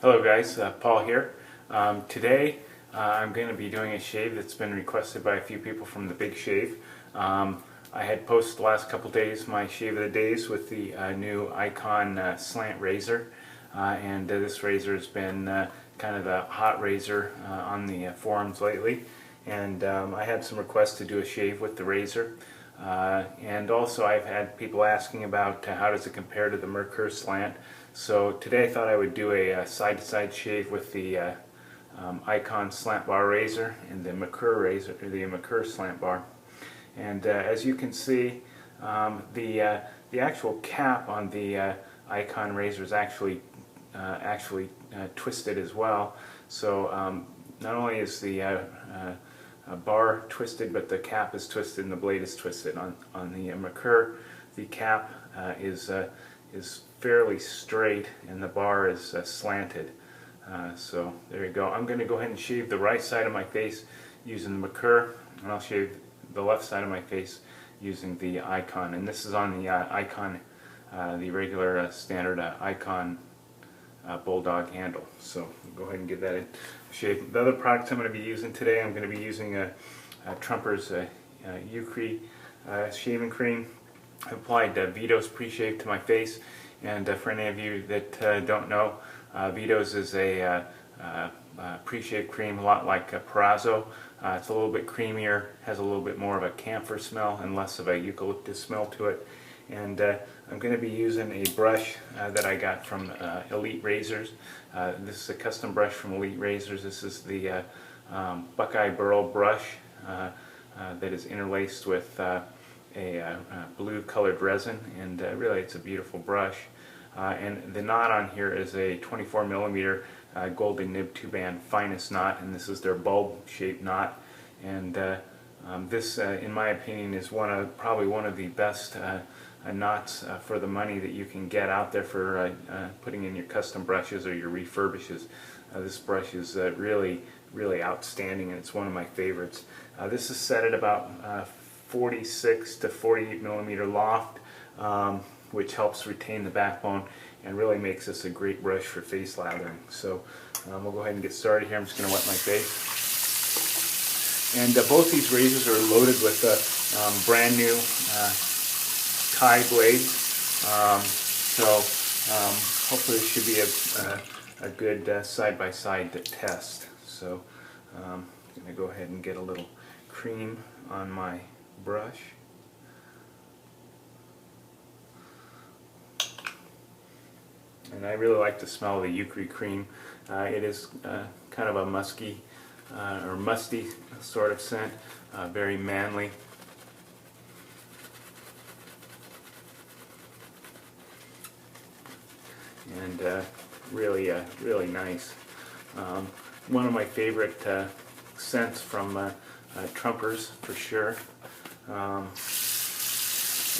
Hello guys, Paul here. Today I'm going to be doing a shave that's been requested by a few people from the Big Shave. I had posted the last couple days my shave of the days with the new Ikon slant razor, and this razor has been kind of the hot razor on the forums lately, and I had some requests to do a shave with the razor. And also I've had people asking about how does it compare to the Merkur slant. So today I thought I would do a side-to-side shave with the Ikon slant bar razor and the Merkur razor, or the Merkur slant bar. And as you can see, the actual cap on the Ikon razor is actually twisted as well. So not only is the bar twisted, but the cap is twisted and the blade is twisted. On the Merkur, the cap is fairly straight and the bar is slanted. So there you go. I'm going to go ahead and shave the right side of my face using the Merkur, and I'll shave the left side of my face using the Ikon. And this is on the Ikon, the regular standard Ikon bulldog handle. So go ahead and get that in shave. The other products I'm going to be using today, I'm going to be using Trumper's Eucris shaving cream. I applied Vito's pre-shave to my face, and for any of you that don't know, Vito's is a pre-shave cream, a lot like Perazzo. It's a little bit creamier, has a little bit more of a camphor smell and less of a eucalyptus smell to it. And I'm going to be using a brush that I got from Elite Razors. This is a custom brush from Elite Razors. This is the Buckeye Burl brush that is interlaced with a blue colored resin, and really it's a beautiful brush. And the knot on here is a 24 millimeter golden nib 2-band finest knot, and this is their bulb shaped knot. And this in my opinion is probably one of the best knots for the money that you can get out there for putting in your custom brushes or your refurbishes. This brush is really outstanding, and it's one of my favorites. This is set at about 46 to 48 millimeter loft, which helps retain the backbone and really makes this a great brush for face lathering. So we'll go ahead and get started here. I'm just going to wet my face. And both these razors are loaded with brand new Kai blades. So hopefully this should be a good side-by-side test. So I'm going to go ahead and get a little cream on my brush. And I really like the smell of the Eucris cream. It is kind of a musky or musty sort of scent, very manly. And really nice. One of my favorite scents from Trumpers for sure.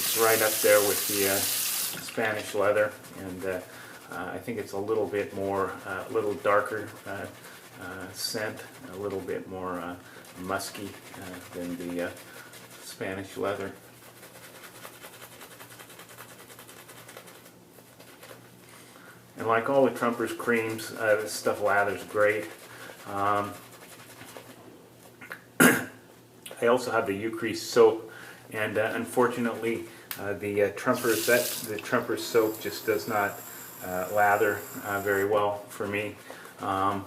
It's right up there with the Spanish leather, and I think it's a little bit more, a little darker scent, a little bit more musky than the Spanish leather. And like all the Trumpers creams, this stuff lathers great. I also have the Eucris soap, and unfortunately the Trumpers soap just does not lather very well for me. And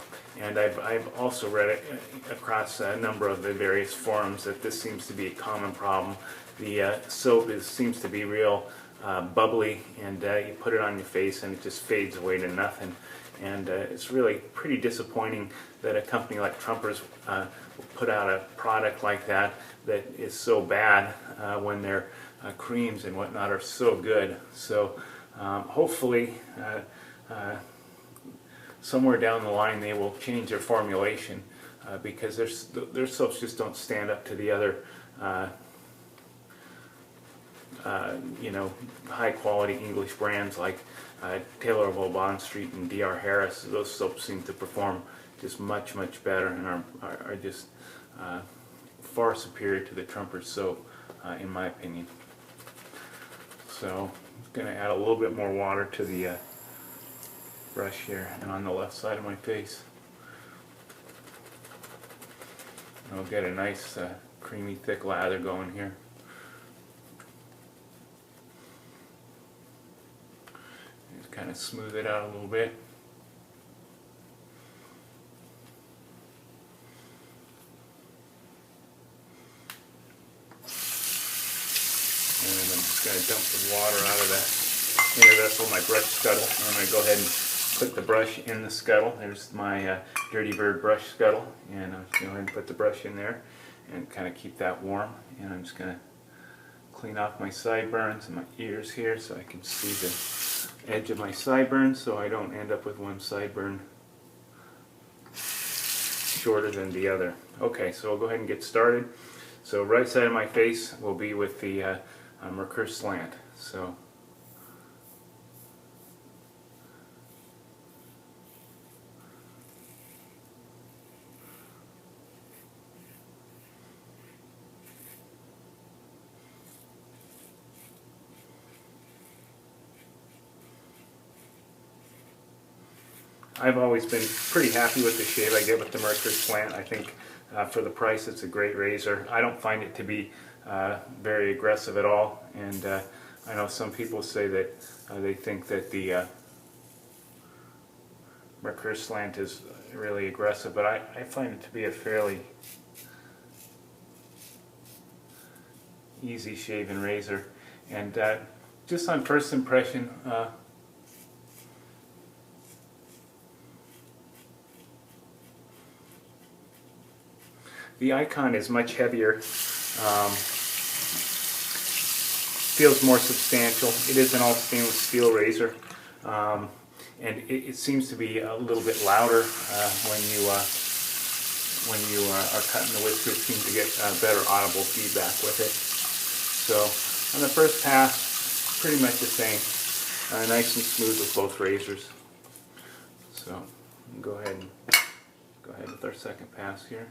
I've also read it across a number of the various forums that this seems to be a common problem. The soap seems to be real bubbly, and you put it on your face and it just fades away to nothing. And it's really pretty disappointing that a company like Trumpers will put out a product like that is so bad when their creams and whatnot are so good. So hopefully somewhere down the line they will change their formulation, because their soaps just don't stand up to the other high quality English brands like Taylor of Bond Street and D.R. Harris. Those soaps seem to perform just much better and are just far superior to the Trumpers soap, in my opinion. So I'm going to add a little bit more water to the brush here and on the left side of my face. And I'll get a nice creamy thick lather going here. Just kind of smooth it out a little bit. And then I'm just going to dump the water out of the inner vessel of my brush scuttle. And I'm going to go ahead and put the brush in the scuttle. There's my Dirty Bird brush scuttle. And I'm just going to go ahead and put the brush in there and kind of keep that warm. And I'm just going to clean off my sideburns and my ears here so I can see the edge of my sideburns so I don't end up with one sideburn shorter than the other. Okay, so we'll go ahead and get started. So right side of my face will be with the Merkur slant. So I've always been pretty happy with the shave I get with the Merkur slant. I think for the price it's a great razor. I don't find it to be very aggressive at all, and I know some people say that they think that the Merkur slant is really aggressive, but I find it to be a fairly easy shaven razor. And just on first impression, the Ikon is much heavier, feels more substantial. It is an all stainless steel razor, and it seems to be a little bit louder when you are cutting the whiskers. Seem to get better audible feedback with it. So on the first pass, pretty much the same, nice and smooth with both razors. So go ahead with our second pass here.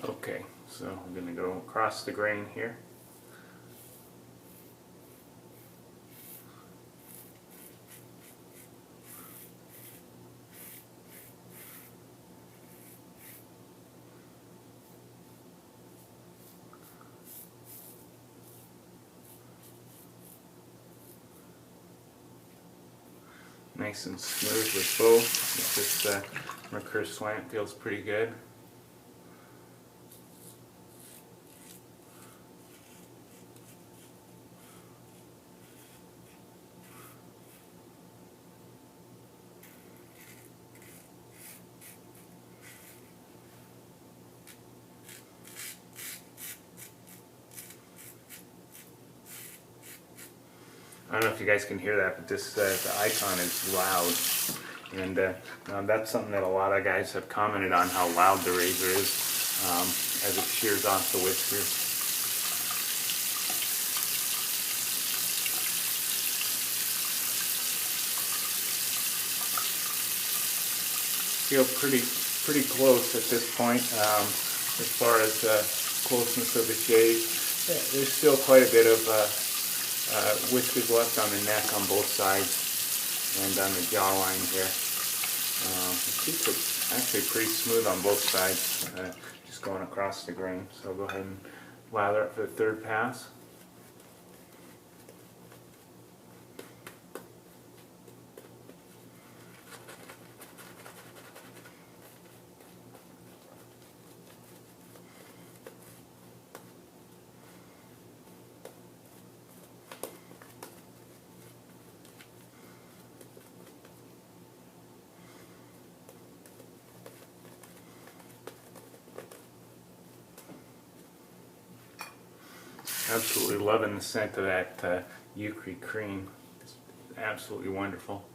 Okay, so I'm going to go across the grain here. Nice and smooth with both. This Merkur slant feels pretty good. I don't know if you guys can hear that, but this the Ikon is loud, and that's something that a lot of guys have commented on, how loud the razor is as it shears off the whiskers. Feel pretty close at this point as far as closeness of the shave. Yeah, there's still quite a bit of whiskers left on the neck on both sides and on the jawline here. It's actually pretty smooth on both sides, just going across the grain. So I'll go ahead and lather it for the third pass. Absolutely loving the scent of that Eucris cream. It's absolutely wonderful.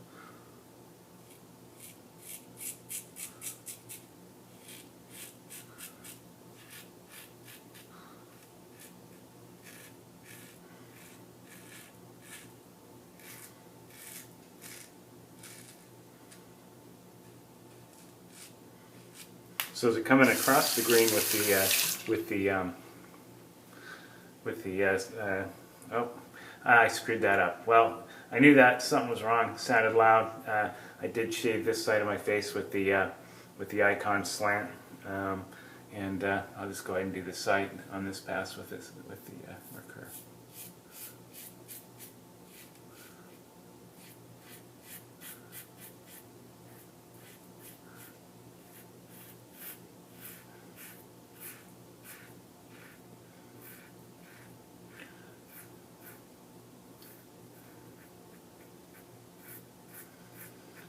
So is it coming across the green with the oh, I screwed that up. Well, I knew that something was wrong. It sounded loud. I did shave this side of my face with the Ikon slant, and I'll just go ahead and do the side on this pass with the Merkur.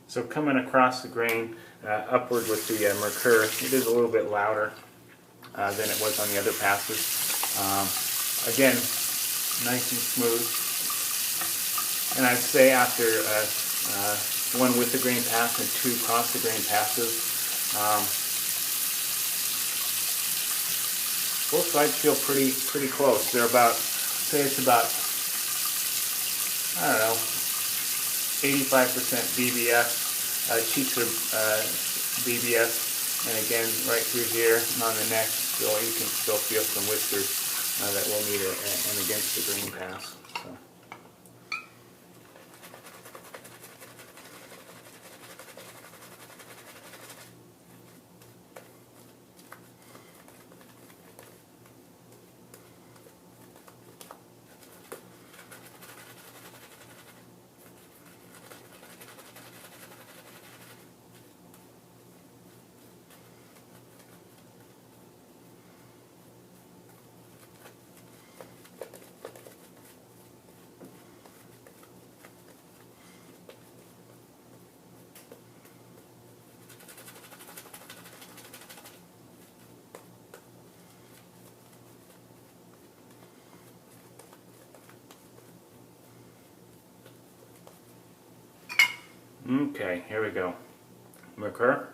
So coming across the grain upward with the Merkur, it is a little bit louder than it was on the other passes. Again, nice and smooth. And I'd say after one with the grain pass and two cross the grain passes, both sides feel pretty close. They're about, say it's about, I don't know, 85% BBS. Cheeks are BBS, and again right through here and on the neck, still you can still feel some whiskers that will meet and against the grain pass. So. Okay, here we go. Merkur.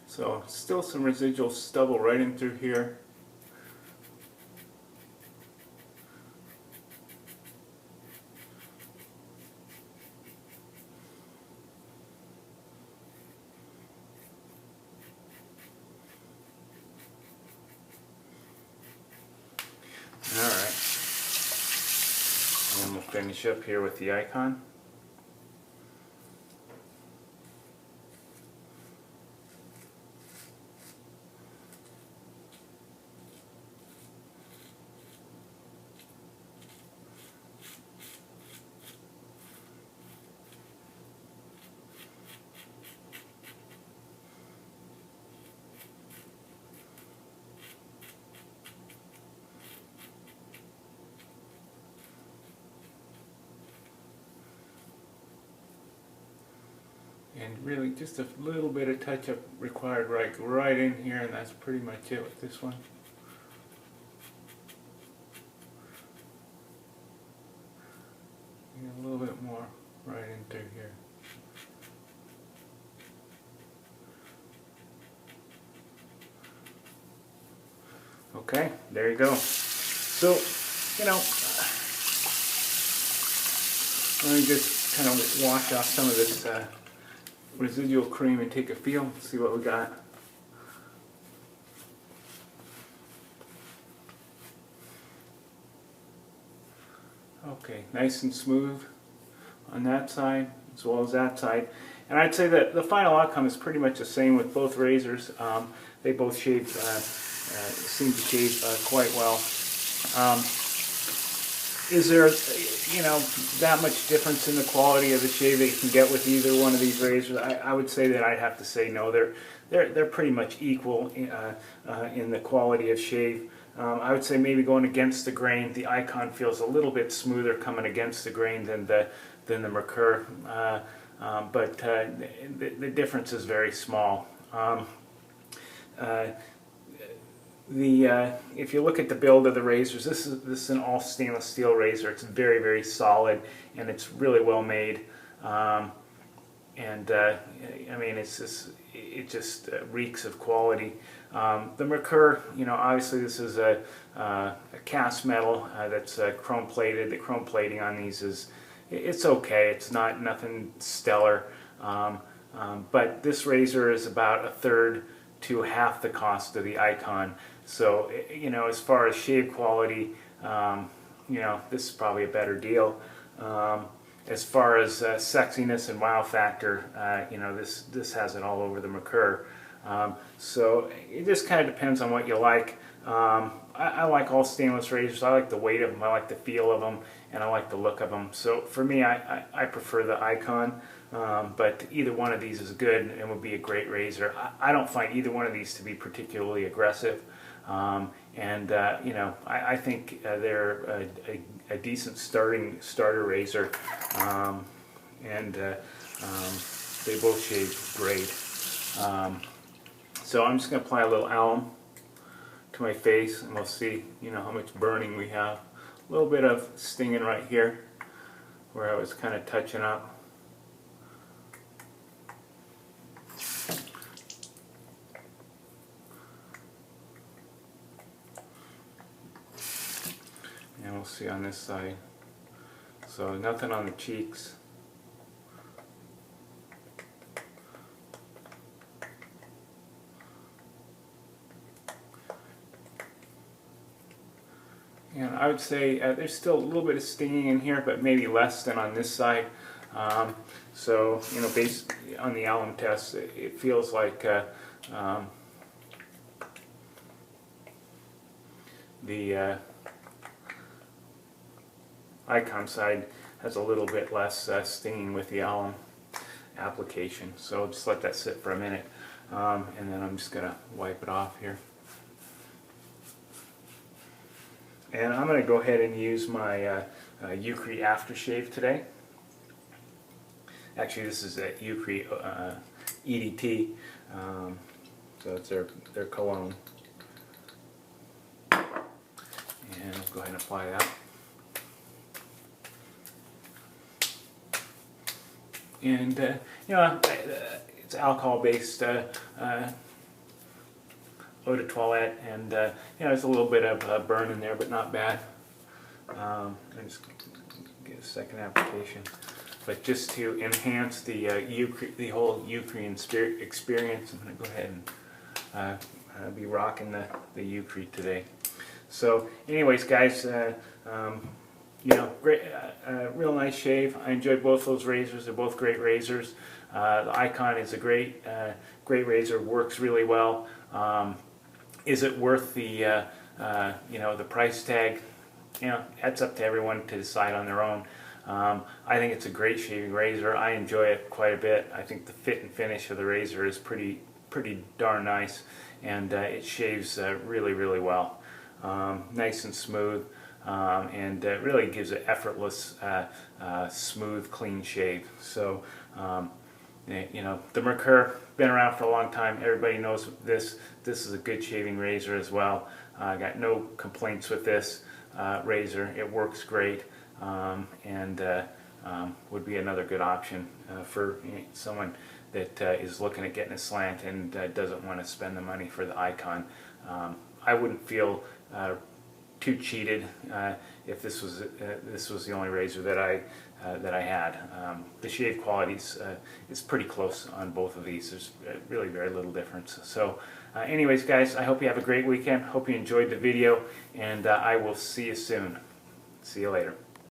So still some residual stubble right in through here. All right. And we'll finish up here with the Ikon. And really just a little bit of touch-up required right in here, and that's pretty much it with this one. And a little bit more right in through here. Okay, there you go. So, you know, let me just kind of wash off some of this residual cream and take a feel, see what we got. Okay, nice and smooth on that side as well as that side. And I'd say that the final outcome is pretty much the same with both razors. They both shave, seem to shave quite well. is there, that much difference in the quality of the shave that you can get with either one of these razors? I would say that I'd have to say no. They're pretty much equal in the quality of shave. I would say maybe going against the grain, the Ikon feels a little bit smoother coming against the grain than the Merkur, but the difference is very small. If you look at the build of the razors, this is an all stainless steel razor. It's very, very solid, and it's really well made. I mean, it just reeks of quality. The Merkur, obviously this is a cast metal that's chrome plated. The chrome plating on these it's okay. It's nothing stellar, but this razor is about a third to half the cost of the Ikon. So, as far as shave quality, this is probably a better deal. As far as sexiness and wow factor, this has it all over the Merkur. So it just kind of depends on what you like. I like all stainless razors. I like the weight of them, I like the feel of them, and I like the look of them. So for me, I prefer the Ikon, but either one of these is good and would be a great razor. I don't find either one of these to be particularly aggressive. I think they're a decent starter razor, and they both shave great. So I'm just going to apply a little alum to my face, and we'll see, how much burning we have. A little bit of stinging right here, where I was kind of touching up. And we'll see on this side. So nothing on the cheeks. And I would say there's still a little bit of stinging in here, but maybe less than on this side. So, based on the alum test, it feels like the Ikon side has a little bit less stinging with the alum application. So just let that sit for a minute, and then I'm just going to wipe it off here. And I'm going to go ahead and use my Eucris aftershave today. Actually, this is a Eucris EdT, so it's their cologne. And I'll go ahead and apply that. And it's alcohol-based eau de toilette, and there's a little bit of burn in there, but not bad. I just get a second application, but just to enhance the whole Eucris experience, I'm going to go ahead and be rocking the Eucris today. So, anyways, guys, great, real nice shave. I enjoyed both those razors. They're both great razors. The Ikon is a great razor. Works really well. Is it worth the the price tag? That's up to everyone to decide on their own. I think it's a great shaving razor. I enjoy it quite a bit. I think the fit and finish of the razor is pretty darn nice, and it shaves really, really well. Nice and smooth, and really gives an effortless, smooth, clean shave. So, the Merkur, been around for a long time. Everybody knows this. This is a good shaving razor as well. I got no complaints with this razor. It works great, and would be another good option for someone that is looking at getting a slant and doesn't want to spend the money for the Ikon. I wouldn't feel too cheated if this was the only razor that I had. The shave quality is pretty close on both of these. There's really very little difference. So anyways, guys, I hope you have a great weekend. Hope you enjoyed the video, and I will see you soon. See you later.